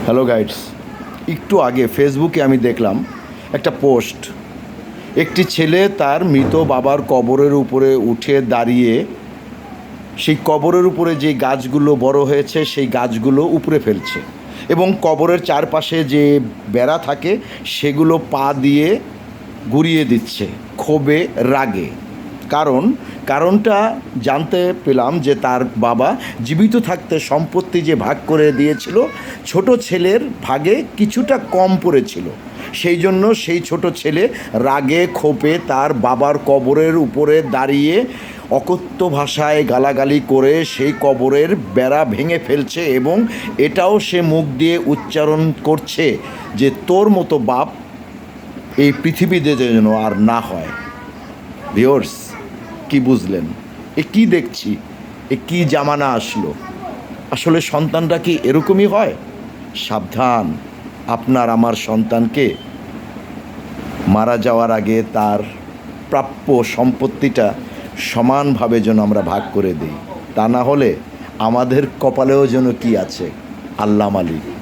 Hello guides, একটু আগে ফেসবুকে আমি দেখলাম একটা পোস্ট। একটি ছেলে তার মৃত বাবার কবরের উপরে উঠে দাঁড়িয়ে সেই কবরের উপরে যে গাছগুলো বড় হয়েছে সেই গাছগুলো উপরে ফেলছে এবং কবরের চারপাশে যে বেড়া থাকে সেগুলো পা দিয়ে গুঁড়িয়ে দিচ্ছে ক্ষোভে, রাগে। কারণটা জানতে পেলাম যে তার বাবা জীবিত থাকতে সম্পত্তি যে ভাগ করে দিয়েছিল, ছোট ছেলের ভাগে কিছুটা কম পড়েছিল। সেই জন্য সেই ছোট ছেলে রাগে ক্ষোভে তার বাবার কবরের উপরে দাঁড়িয়ে অকথ্য ভাষায় গালাগালি করে সেই কবরের বেড়া ভেঙে ফেলছে এবং এটাও সে মুখ দিয়ে উচ্চারণ করছে যে তোর মতো বাপ এই পৃথিবীতে যেন আর না হয়। ভিউয়ার্স, কি বুঝলেন? এ কি দেখছি? এ কি জামানা আসলো? আসলে সন্তানরা কি এরকমই হয়? সাবধান, আপনার আমার সন্তানকে মারা যাওয়ার আগে তার প্রাপ্য সম্পত্তিটা সমানভাবে যেন আমরা ভাগ করে দিই। তা না হলে আমাদের কপালেও যেন কি আছে আল্লাহ মালিক।